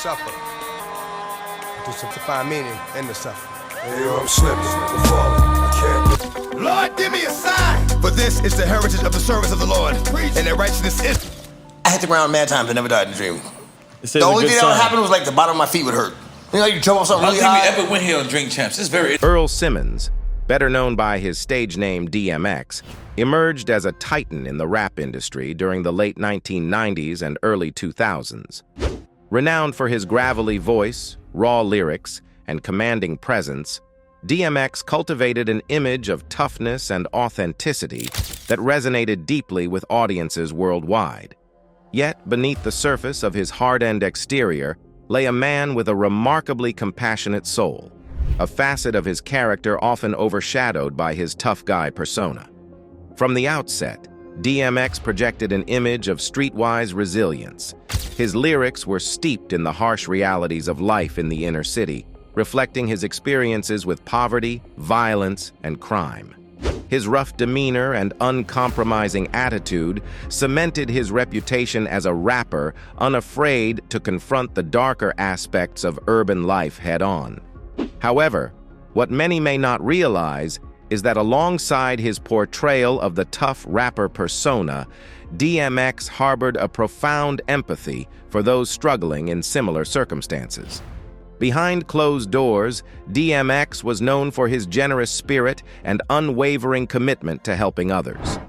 suffer. To find meaning in the suffering. Hey, yo, I'm slipping, I'm falling, I can't. Lord, give me a sign. For this is the heritage of the service of the Lord, and that righteousness is. I hit the ground mad times, I never died in a dream. The only thing that would happen was like the bottom of my feet would hurt. You know, you jump on something really high. I don't think we ever went here on Drink Champs. It's very. Earl Simmons, better known by his stage name DMX, emerged as a titan in the rap industry during the late 1990s and early 2000s. Renowned for his gravelly voice, raw lyrics, and commanding presence, DMX cultivated an image of toughness and authenticity that resonated deeply with audiences worldwide. Yet, beneath the surface of his hardened exterior lay a man with a remarkably compassionate soul, a facet of his character often overshadowed by his tough guy persona. From the outset, DMX projected an image of streetwise resilience. His lyrics were steeped in the harsh realities of life in the inner city, reflecting his experiences with poverty, violence, and crime. His rough demeanor and uncompromising attitude cemented his reputation as a rapper unafraid to confront the darker aspects of urban life head-on. However, what many may not realize is that alongside his portrayal of the tough rapper persona, DMX harbored a profound empathy for those struggling in similar circumstances. Behind closed doors, DMX was known for his generous spirit and unwavering commitment to helping others.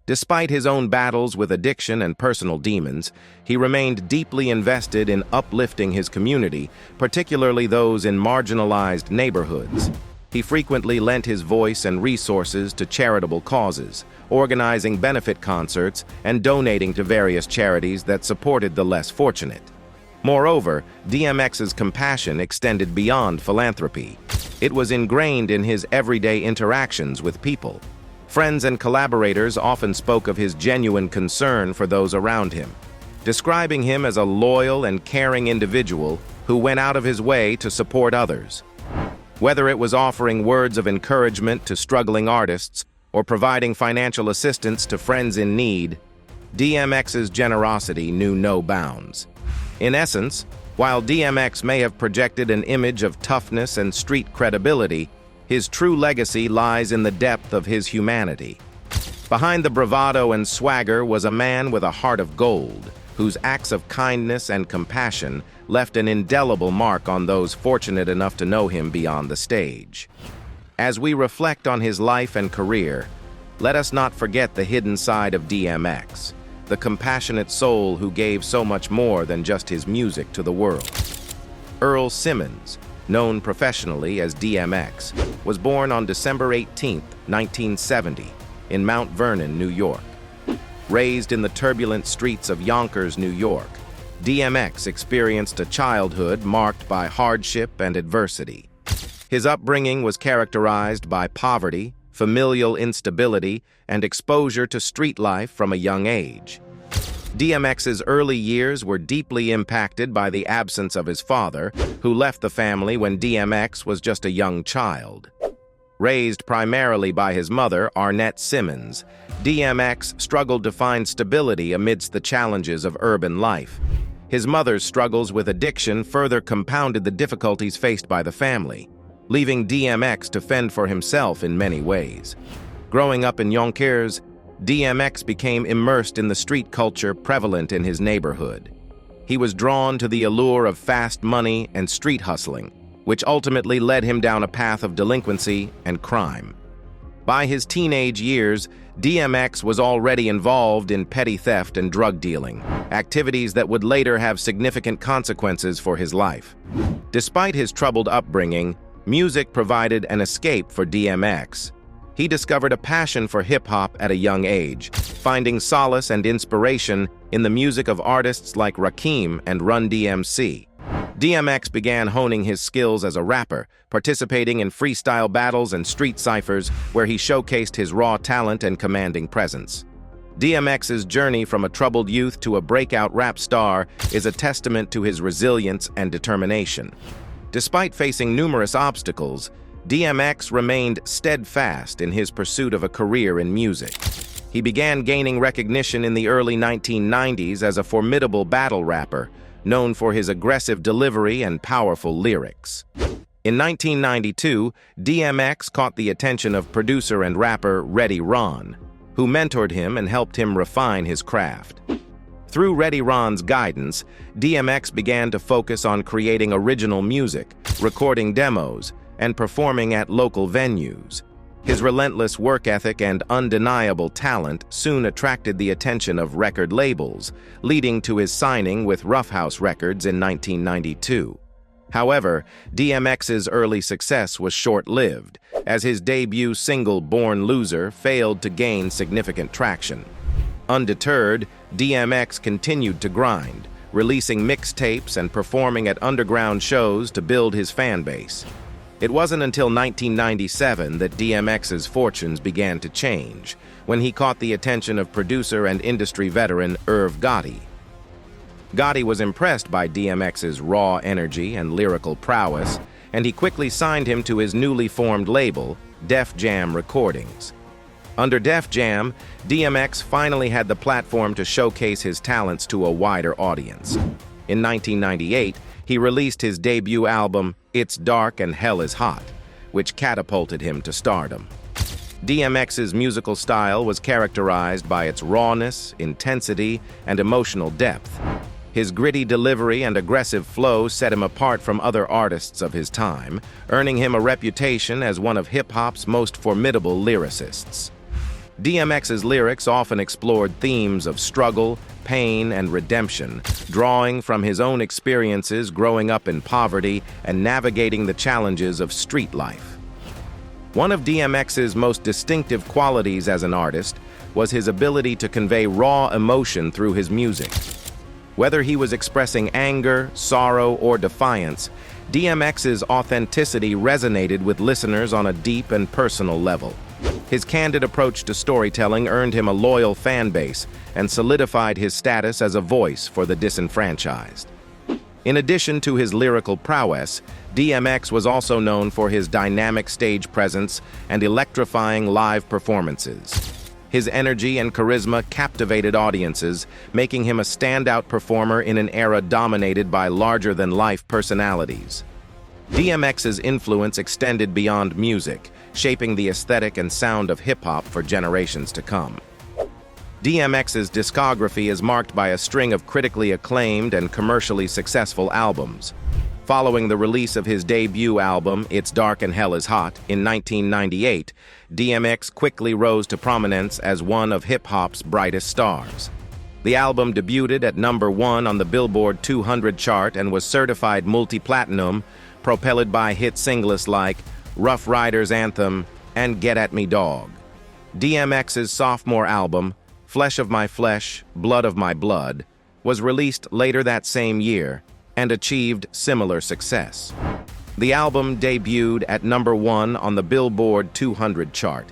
Despite his own battles with addiction and personal demons, he remained deeply invested in uplifting his community, particularly those in marginalized neighborhoods. He frequently lent his voice and resources to charitable causes, organizing benefit concerts and donating to various charities that supported the less fortunate. Moreover, DMX's compassion extended beyond philanthropy. It was ingrained in his everyday interactions with people. Friends and collaborators often spoke of his genuine concern for those around him, describing him as a loyal and caring individual who went out of his way to support others. Whether it was offering words of encouragement to struggling artists or providing financial assistance to friends in need, DMX's generosity knew no bounds. In essence, while DMX may have projected an image of toughness and street credibility, his true legacy lies in the depth of his humanity. Behind the bravado and swagger was a man with a heart of gold, whose acts of kindness and compassion left an indelible mark on those fortunate enough to know him beyond the stage. As we reflect on his life and career, let us not forget the hidden side of DMX, the compassionate soul who gave so much more than just his music to the world. Earl Simmons, known professionally as DMX, was born on December 18, 1970, in Mount Vernon, New York. Raised in the turbulent streets of Yonkers, New York, DMX experienced a childhood marked by hardship and adversity. His upbringing was characterized by poverty, familial instability, and exposure to street life from a young age. DMX's early years were deeply impacted by the absence of his father, who left the family when DMX was just a young child. Raised primarily by his mother, Arnett Simmons, DMX struggled to find stability amidst the challenges of urban life. His mother's struggles with addiction further compounded the difficulties faced by the family, leaving DMX to fend for himself in many ways. Growing up in Yonkers, DMX became immersed in the street culture prevalent in his neighborhood. He was drawn to the allure of fast money and street hustling, which ultimately led him down a path of delinquency and crime. By his teenage years, DMX was already involved in petty theft and drug dealing, activities that would later have significant consequences for his life. Despite his troubled upbringing, music provided an escape for DMX. He discovered a passion for hip-hop at a young age, finding solace and inspiration in the music of artists like Rakim and Run DMC. DMX began honing his skills as a rapper, participating in freestyle battles and street ciphers where he showcased his raw talent and commanding presence. DMX's journey from a troubled youth to a breakout rap star is a testament to his resilience and determination. Despite facing numerous obstacles, DMX remained steadfast in his pursuit of a career in music. He began gaining recognition in the early 1990s as a formidable battle rapper, known for his aggressive delivery and powerful lyrics. In 1992, DMX caught the attention of producer and rapper Reddy Ron, who mentored him and helped him refine his craft. Through Reddy Ron's guidance, DMX began to focus on creating original music, recording demos, and performing at local venues. His relentless work ethic and undeniable talent soon attracted the attention of record labels, leading to his signing with Rough House Records in 1992. However, DMX's early success was short-lived, as his debut single Born Loser failed to gain significant traction. Undeterred, DMX continued to grind, releasing mixtapes and performing at underground shows to build his fan base. It wasn't until 1997 that DMX's fortunes began to change, when he caught the attention of producer and industry veteran Irv Gotti. Gotti was impressed by DMX's raw energy and lyrical prowess, and he quickly signed him to his newly formed label, Def Jam Recordings. Under Def Jam, DMX finally had the platform to showcase his talents to a wider audience. In 1998, he released his debut album, It's Dark and Hell is Hot, which catapulted him to stardom. DMX's musical style was characterized by its rawness, intensity, and emotional depth. His gritty delivery and aggressive flow set him apart from other artists of his time, earning him a reputation as one of hip-hop's most formidable lyricists. DMX's lyrics often explored themes of struggle, pain, and redemption, drawing from his own experiences growing up in poverty and navigating the challenges of street life. One of DMX's most distinctive qualities as an artist was his ability to convey raw emotion through his music. Whether he was expressing anger, sorrow, or defiance, DMX's authenticity resonated with listeners on a deep and personal level. His candid approach to storytelling earned him a loyal fan base and solidified his status as a voice for the disenfranchised. In addition to his lyrical prowess, DMX was also known for his dynamic stage presence and electrifying live performances. His energy and charisma captivated audiences, making him a standout performer in an era dominated by larger-than-life personalities. DMX's influence extended beyond music, shaping the aesthetic and sound of hip-hop for generations to come. DMX's discography is marked by a string of critically acclaimed and commercially successful albums. Following the release of his debut album, It's Dark and Hell is Hot, in 1998, DMX quickly rose to prominence as one of hip-hop's brightest stars. The album debuted at #1 on the Billboard 200 chart and was certified multi-platinum, propelled by hit singles like Rough Riders Anthem and Get At Me Dog. DMX's sophomore album, Flesh of My Flesh, Blood of My Blood, was released later that same year and achieved similar success. The album debuted at #1 on the Billboard 200 chart,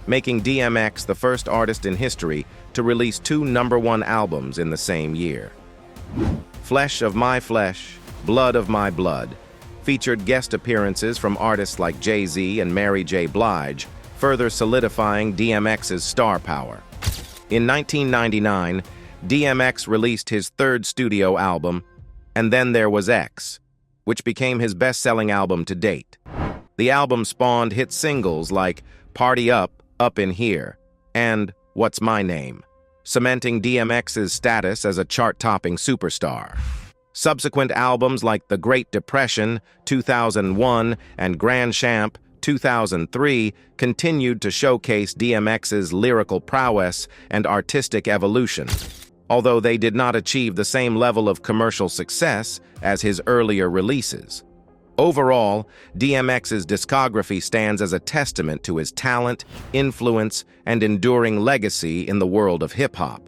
making DMX the first artist in history to release 2 #1 albums in the same year. Flesh of My Flesh, Blood of My Blood featured guest appearances from artists like Jay-Z and Mary J. Blige, further solidifying DMX's star power. In 1999, DMX released his third studio album, And Then There Was X, which became his best-selling album to date. The album spawned hit singles like Party Up, Up in Here, and What's My Name, cementing DMX's status as a chart-topping superstar. Subsequent albums like The Great Depression, 2001, and Grand Champ, 2003, continued to showcase DMX's lyrical prowess and artistic evolution, although they did not achieve the same level of commercial success as his earlier releases. Overall, DMX's discography stands as a testament to his talent, influence, and enduring legacy in the world of hip-hop.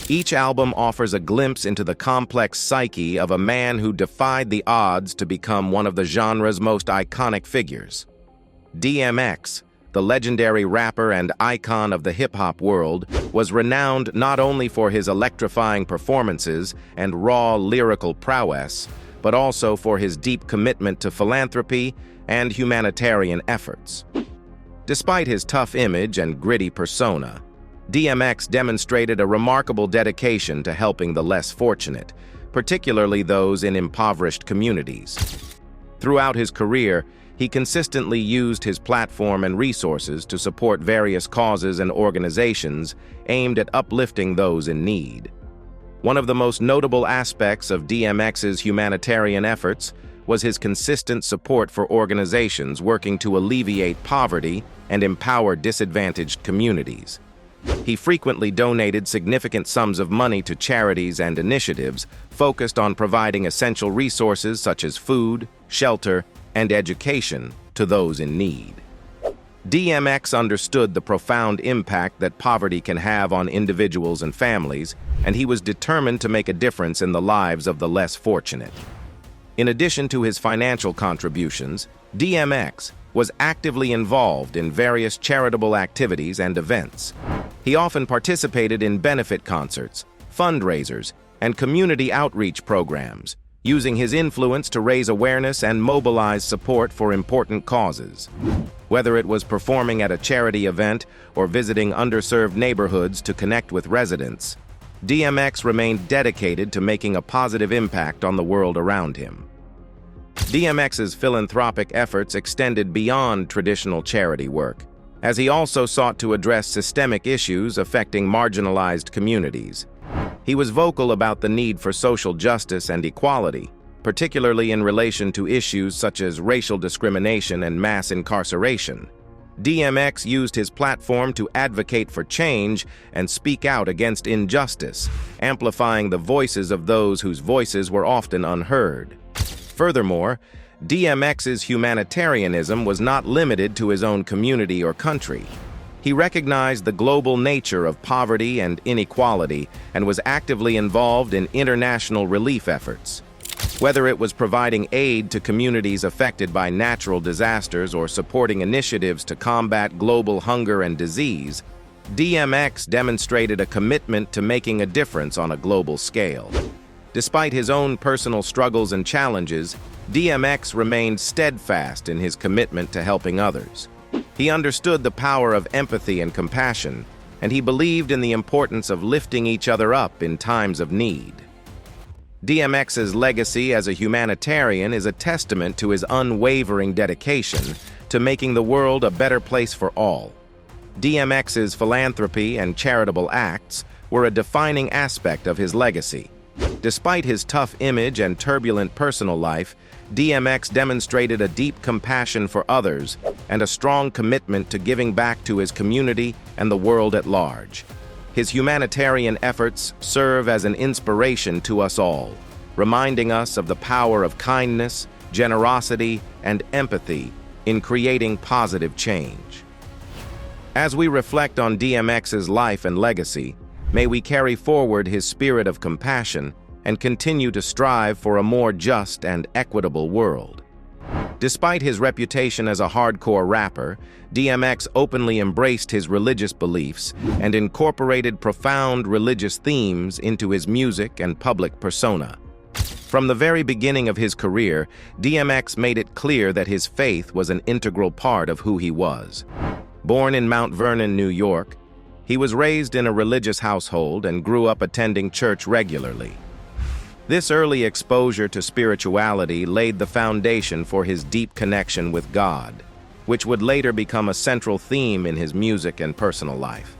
Each album offers a glimpse into the complex psyche of a man who defied the odds to become one of the genre's most iconic figures. DMX, the legendary rapper and icon of the hip-hop world, was renowned not only for his electrifying performances and raw lyrical prowess, but also for his deep commitment to philanthropy and humanitarian efforts. Despite his tough image and gritty persona, DMX demonstrated a remarkable dedication to helping the less fortunate, particularly those in impoverished communities. Throughout his career, he consistently used his platform and resources to support various causes and organizations aimed at uplifting those in need. One of the most notable aspects of DMX's humanitarian efforts was his consistent support for organizations working to alleviate poverty and empower disadvantaged communities. He frequently donated significant sums of money to charities and initiatives focused on providing essential resources such as food, shelter, and education to those in need. DMX understood the profound impact that poverty can have on individuals and families, and he was determined to make a difference in the lives of the less fortunate. In addition to his financial contributions, DMX was actively involved in various charitable activities and events. He often participated in benefit concerts, fundraisers, and community outreach programs, using his influence to raise awareness and mobilize support for important causes. Whether it was performing at a charity event or visiting underserved neighborhoods to connect with residents, DMX remained dedicated to making a positive impact on the world around him. DMX's philanthropic efforts extended beyond traditional charity work, as he also sought to address systemic issues affecting marginalized communities. He was vocal about the need for social justice and equality, particularly in relation to issues such as racial discrimination and mass incarceration. DMX used his platform to advocate for change and speak out against injustice, amplifying the voices of those whose voices were often unheard. Furthermore, DMX's humanitarianism was not limited to his own community or country. He recognized the global nature of poverty and inequality and was actively involved in international relief efforts. Whether it was providing aid to communities affected by natural disasters or supporting initiatives to combat global hunger and disease, DMX demonstrated a commitment to making a difference on a global scale. Despite his own personal struggles and challenges, DMX remained steadfast in his commitment to helping others. He understood the power of empathy and compassion, and he believed in the importance of lifting each other up in times of need. DMX's legacy as a humanitarian is a testament to his unwavering dedication to making the world a better place for all. DMX's philanthropy and charitable acts were a defining aspect of his legacy. Despite his tough image and turbulent personal life, DMX demonstrated a deep compassion for others and a strong commitment to giving back to his community and the world at large. His humanitarian efforts serve as an inspiration to us all, reminding us of the power of kindness, generosity, and empathy in creating positive change. As we reflect on DMX's life and legacy, may we carry forward his spirit of compassion and continue to strive for a more just and equitable world. Despite his reputation as a hardcore rapper, DMX openly embraced his religious beliefs and incorporated profound religious themes into his music and public persona. From the very beginning of his career, DMX made it clear that his faith was an integral part of who he was. Born in Mount Vernon, New York, he was raised in a religious household and grew up attending church regularly. This early exposure to spirituality laid the foundation for his deep connection with God, which would later become a central theme in his music and personal life.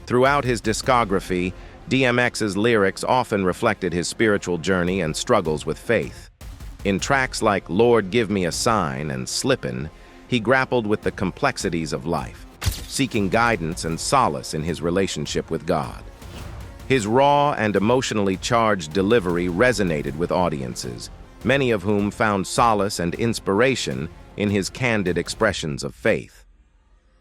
Throughout his discography, DMX's lyrics often reflected his spiritual journey and struggles with faith. In tracks like Lord Give Me a Sign and Slippin', he grappled with the complexities of life, seeking guidance and solace in his relationship with God. His raw and emotionally charged delivery resonated with audiences, many of whom found solace and inspiration in his candid expressions of faith.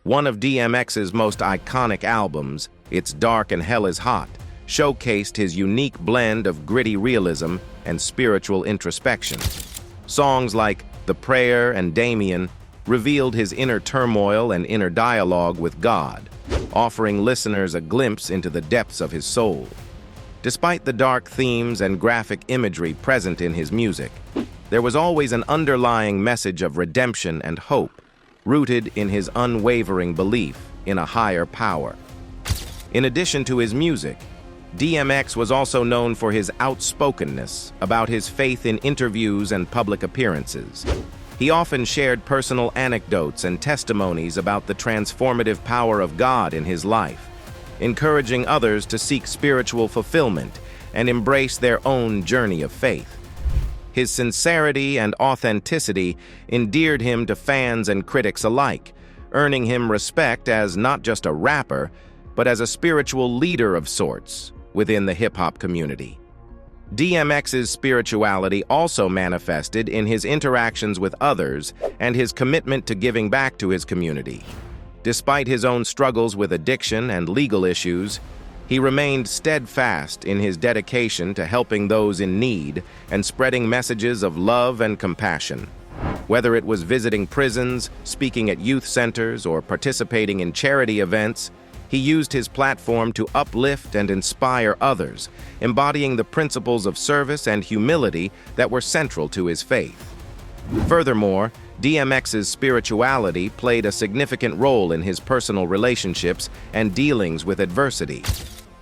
One of DMX's most iconic albums, It's Dark and Hell is Hot, showcased his unique blend of gritty realism and spiritual introspection. Songs like The Prayer and Damien revealed his inner turmoil and inner dialogue with God, offering listeners a glimpse into the depths of his soul. Despite the dark themes and graphic imagery present in his music, there was always an underlying message of redemption and hope, rooted in his unwavering belief in a higher power. In addition to his music, DMX was also known for his outspokenness about his faith in interviews and public appearances. He often shared personal anecdotes and testimonies about the transformative power of God in his life, encouraging others to seek spiritual fulfillment and embrace their own journey of faith. His sincerity and authenticity endeared him to fans and critics alike, earning him respect as not just a rapper, but as a spiritual leader of sorts within the hip-hop community. DMX's spirituality also manifested in his interactions with others and his commitment to giving back to his community. Despite his own struggles with addiction and legal issues, he remained steadfast in his dedication to helping those in need and spreading messages of love and compassion. Whether it was visiting prisons, speaking at youth centers, or participating in charity events, he used his platform to uplift and inspire others, embodying the principles of service and humility that were central to his faith. Furthermore, DMX's spirituality played a significant role in his personal relationships and dealings with adversity.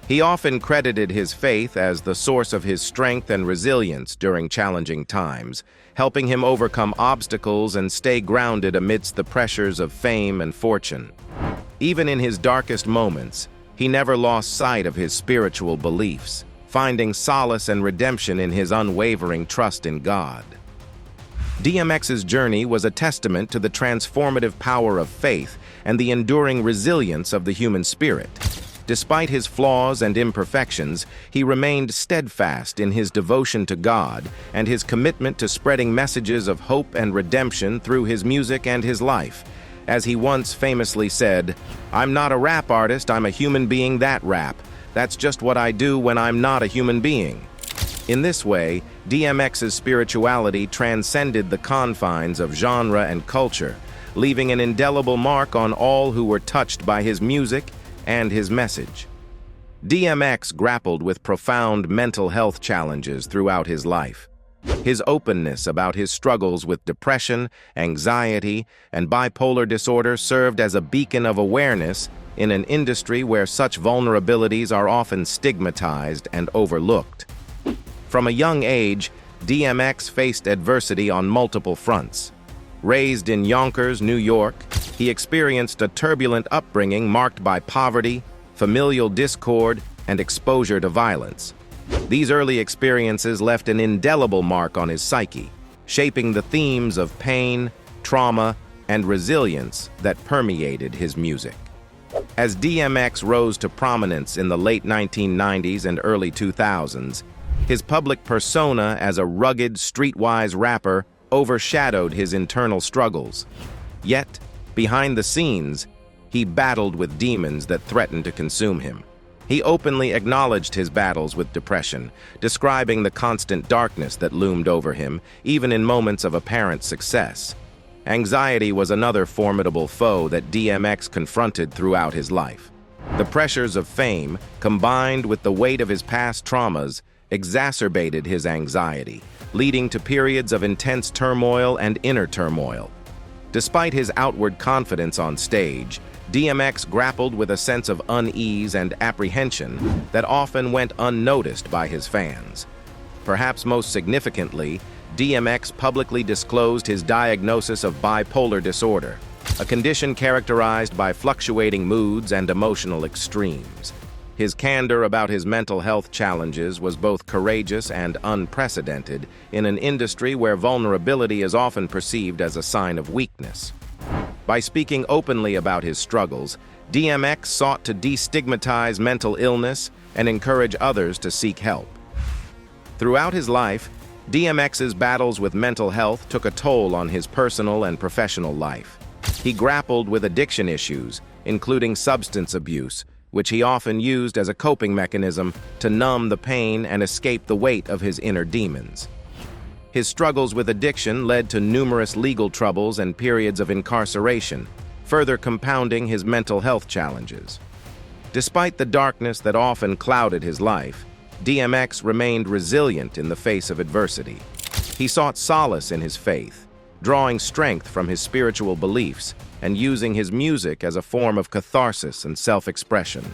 He often credited his faith as the source of his strength and resilience during challenging times, helping him overcome obstacles and stay grounded amidst the pressures of fame and fortune. Even in his darkest moments, he never lost sight of his spiritual beliefs, finding solace and redemption in his unwavering trust in God. DMX's journey was a testament to the transformative power of faith and the enduring resilience of the human spirit. Despite his flaws and imperfections, he remained steadfast in his devotion to God and his commitment to spreading messages of hope and redemption through his music and his life. As he once famously said, "I'm not a rap artist, I'm a human being that rap. That's just what I do when I'm not a human being." In this way, DMX's spirituality transcended the confines of genre and culture, leaving an indelible mark on all who were touched by his music and his message. DMX grappled with profound mental health challenges throughout his life. His openness about his struggles with depression, anxiety, and bipolar disorder served as a beacon of awareness in an industry where such vulnerabilities are often stigmatized and overlooked. From a young age, DMX faced adversity on multiple fronts. Raised in Yonkers, New York, he experienced a turbulent upbringing marked by poverty, familial discord, and exposure to violence. These early experiences left an indelible mark on his psyche, shaping the themes of pain, trauma, and resilience that permeated his music. As DMX rose to prominence in the late 1990s and early 2000s, his public persona as a rugged, streetwise rapper overshadowed his internal struggles. Yet, behind the scenes, he battled with demons that threatened to consume him. He openly acknowledged his battles with depression, describing the constant darkness that loomed over him, even in moments of apparent success. Anxiety was another formidable foe that DMX confronted throughout his life. The pressures of fame, combined with the weight of his past traumas, exacerbated his anxiety, leading to periods of intense turmoil and inner turmoil. Despite his outward confidence on stage, DMX grappled with a sense of unease and apprehension that often went unnoticed by his fans. Perhaps most significantly, DMX publicly disclosed his diagnosis of bipolar disorder, a condition characterized by fluctuating moods and emotional extremes. His candor about his mental health challenges was both courageous and unprecedented in an industry where vulnerability is often perceived as a sign of weakness. By speaking openly about his struggles, DMX sought to destigmatize mental illness and encourage others to seek help. Throughout his life, DMX's battles with mental health took a toll on his personal and professional life. He grappled with addiction issues, including substance abuse, which he often used as a coping mechanism to numb the pain and escape the weight of his inner demons. His struggles with addiction led to numerous legal troubles and periods of incarceration, further compounding his mental health challenges. Despite the darkness that often clouded his life, DMX remained resilient in the face of adversity. He sought solace in his faith, drawing strength from his spiritual beliefs and using his music as a form of catharsis and self-expression.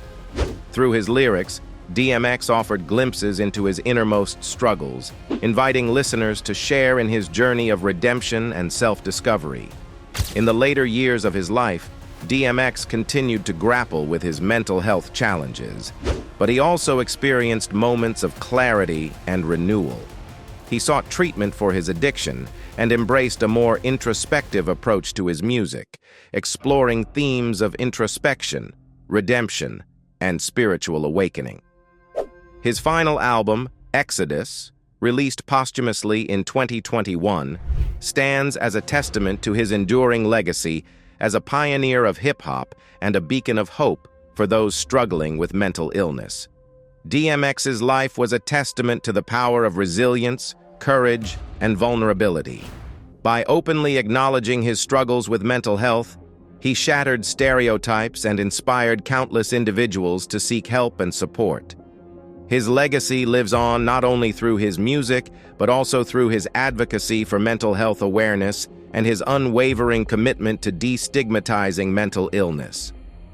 Through his lyrics, DMX offered glimpses into his innermost struggles, inviting listeners to share in his journey of redemption and self-discovery. In the later years of his life, DMX continued to grapple with his mental health challenges, but he also experienced moments of clarity and renewal. He sought treatment for his addiction and embraced a more introspective approach to his music, exploring themes of introspection, redemption, and spiritual awakening. His final album, Exodus, released posthumously in 2021, stands as a testament to his enduring legacy as a pioneer of hip-hop and a beacon of hope for those struggling with mental illness. DMX's life was a testament to the power of resilience, courage, and vulnerability. By openly acknowledging his struggles with mental health, he shattered stereotypes and inspired countless individuals to seek help and support. His legacy lives on not only through his music, but also through his advocacy for mental health awareness and his unwavering commitment to destigmatizing mental illness.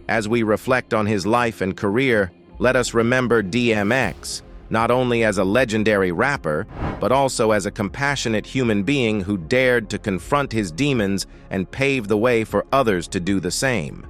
As we reflect on his life and career, let us remember DMX, not only as a legendary rapper, but also as a compassionate human being who dared to confront his demons and pave the way for others to do the same.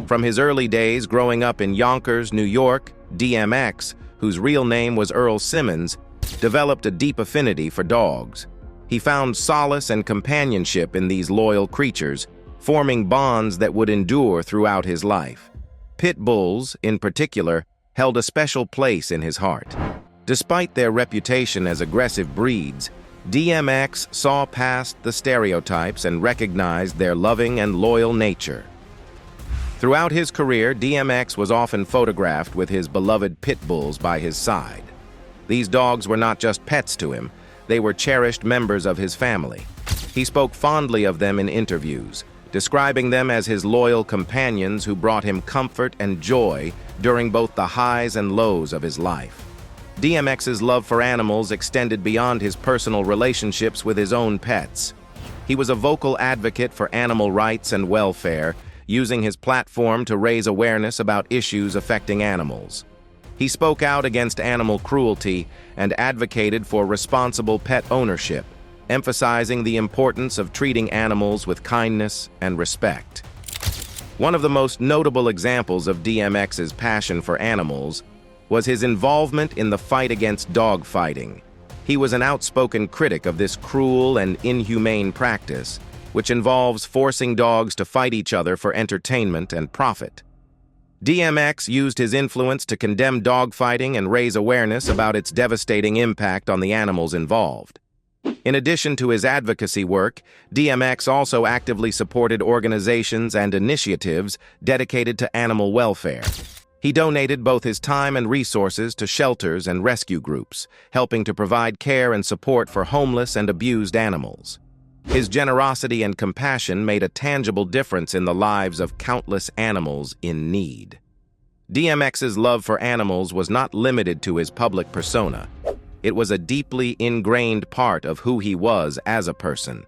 From his early days growing up in Yonkers, New York, DMX, whose real name was Earl Simmons, developed a deep affinity for dogs. He found solace and companionship in these loyal creatures, forming bonds that would endure throughout his life. Pit bulls, in particular, held a special place in his heart. Despite their reputation as aggressive breeds, DMX saw past the stereotypes and recognized their loving and loyal nature. Throughout his career, DMX was often photographed with his beloved pit bulls by his side. These dogs were not just pets to him, they were cherished members of his family. He spoke fondly of them in interviews, describing them as his loyal companions who brought him comfort and joy during both the highs and lows of his life. DMX's love for animals extended beyond his personal relationships with his own pets. He was a vocal advocate for animal rights and welfare, using his platform to raise awareness about issues affecting animals. He spoke out against animal cruelty and advocated for responsible pet ownership, emphasizing the importance of treating animals with kindness and respect. One of the most notable examples of DMX's passion for animals was his involvement in the fight against dog fighting. He was an outspoken critic of this cruel and inhumane practice, which involves forcing dogs to fight each other for entertainment and profit. DMX used his influence to condemn dogfighting and raise awareness about its devastating impact on the animals involved. In addition to his advocacy work, DMX also actively supported organizations and initiatives dedicated to animal welfare. He donated both his time and resources to shelters and rescue groups, helping to provide care and support for homeless and abused animals. His generosity and compassion made a tangible difference in the lives of countless animals in need. DMX's love for animals was not limited to his public persona. It was a deeply ingrained part of who he was as a person.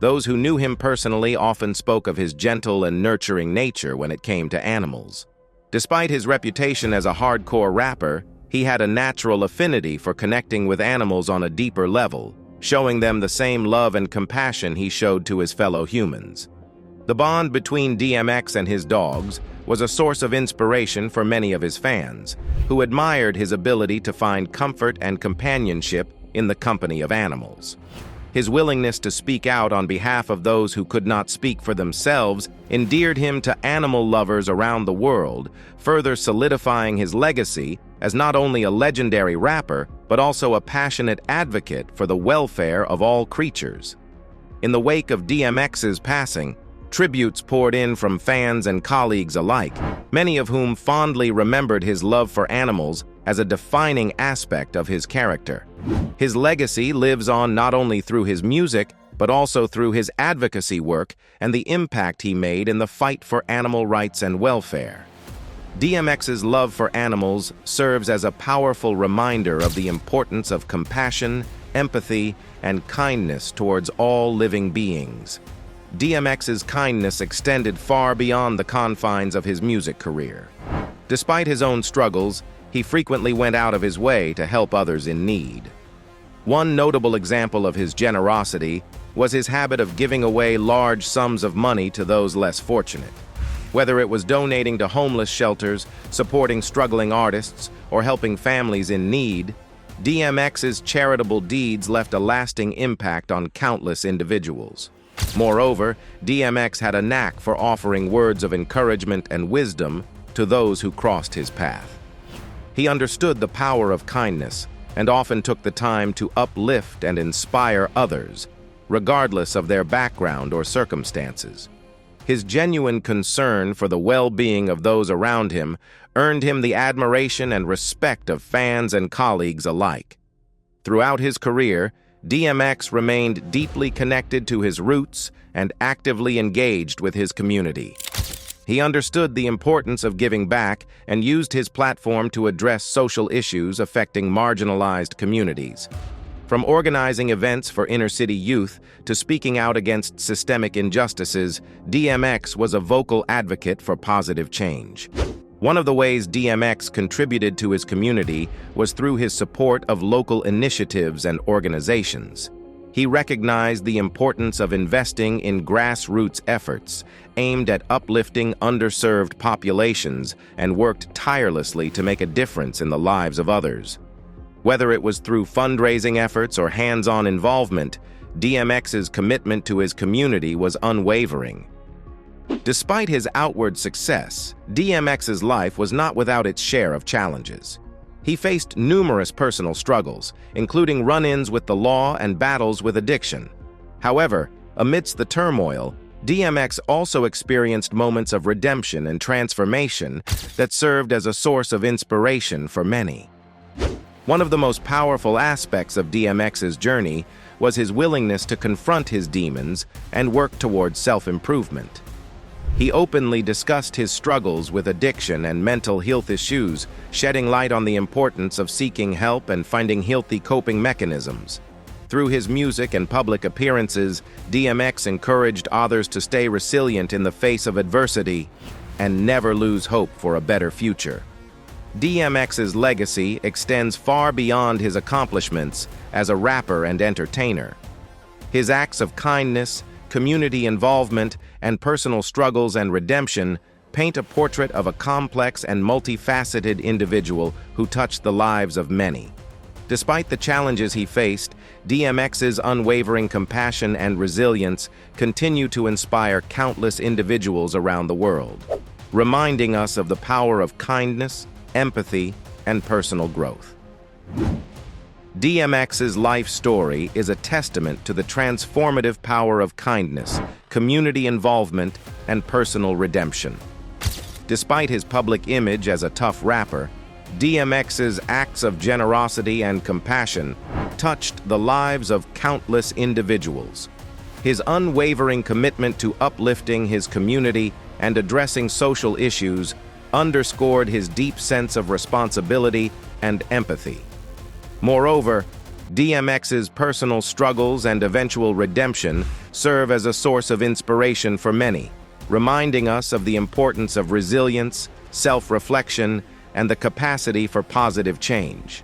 Those who knew him personally often spoke of his gentle and nurturing nature when it came to animals. Despite his reputation as a hardcore rapper, he had a natural affinity for connecting with animals on a deeper level, showing them the same love and compassion he showed to his fellow humans. The bond between DMX and his dogs was a source of inspiration for many of his fans, who admired his ability to find comfort and companionship in the company of animals. His willingness to speak out on behalf of those who could not speak for themselves endeared him to animal lovers around the world, further solidifying his legacy as not only a legendary rapper, but also a passionate advocate for the welfare of all creatures. In the wake of DMX's passing, tributes poured in from fans and colleagues alike, many of whom fondly remembered his love for animals as a defining aspect of his character. His legacy lives on not only through his music, but also through his advocacy work and the impact he made in the fight for animal rights and welfare. DMX's love for animals serves as a powerful reminder of the importance of compassion, empathy, and kindness towards all living beings. DMX's kindness extended far beyond the confines of his music career. Despite his own struggles, he frequently went out of his way to help others in need. One notable example of his generosity was his habit of giving away large sums of money to those less fortunate. Whether it was donating to homeless shelters, supporting struggling artists, or helping families in need, DMX's charitable deeds left a lasting impact on countless individuals. Moreover, DMX had a knack for offering words of encouragement and wisdom to those who crossed his path. He understood the power of kindness and often took the time to uplift and inspire others, regardless of their background or circumstances. His genuine concern for the well-being of those around him earned him the admiration and respect of fans and colleagues alike. Throughout his career, DMX remained deeply connected to his roots and actively engaged with his community. He understood the importance of giving back and used his platform to address social issues affecting marginalized communities. From organizing events for inner-city youth to speaking out against systemic injustices, DMX was a vocal advocate for positive change. One of the ways DMX contributed to his community was through his support of local initiatives and organizations. He recognized the importance of investing in grassroots efforts aimed at uplifting underserved populations and worked tirelessly to make a difference in the lives of others. Whether it was through fundraising efforts or hands-on involvement, DMX's commitment to his community was unwavering. Despite his outward success, DMX's life was not without its share of challenges. He faced numerous personal struggles, including run-ins with the law and battles with addiction. However, amidst the turmoil, DMX also experienced moments of redemption and transformation that served as a source of inspiration for many. One of the most powerful aspects of DMX's journey was his willingness to confront his demons and work towards self-improvement. He openly discussed his struggles with addiction and mental health issues, shedding light on the importance of seeking help and finding healthy coping mechanisms. Through his music and public appearances, DMX encouraged others to stay resilient in the face of adversity and never lose hope for a better future. DMX's legacy extends far beyond his accomplishments as a rapper and entertainer. His acts of kindness, community involvement, and personal struggles and redemption paint a portrait of a complex and multifaceted individual who touched the lives of many. Despite the challenges he faced, DMX's unwavering compassion and resilience continue to inspire countless individuals around the world, reminding us of the power of kindness, empathy, and personal growth. DMX's life story is a testament to the transformative power of kindness, community involvement, and personal redemption. Despite his public image as a tough rapper, DMX's acts of generosity and compassion touched the lives of countless individuals. His unwavering commitment to uplifting his community and addressing social issues underscored his deep sense of responsibility and empathy. Moreover, DMX's personal struggles and eventual redemption serve as a source of inspiration for many, reminding us of the importance of resilience, self-reflection, and the capacity for positive change.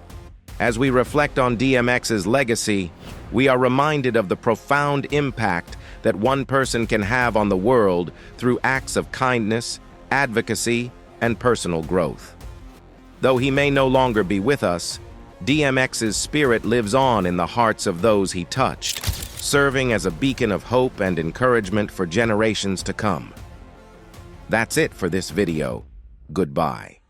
As we reflect on DMX's legacy, we are reminded of the profound impact that one person can have on the world through acts of kindness, advocacy, and personal growth. Though he may no longer be with us, DMX's spirit lives on in the hearts of those he touched, serving as a beacon of hope and encouragement for generations to come. That's it for this video. Goodbye.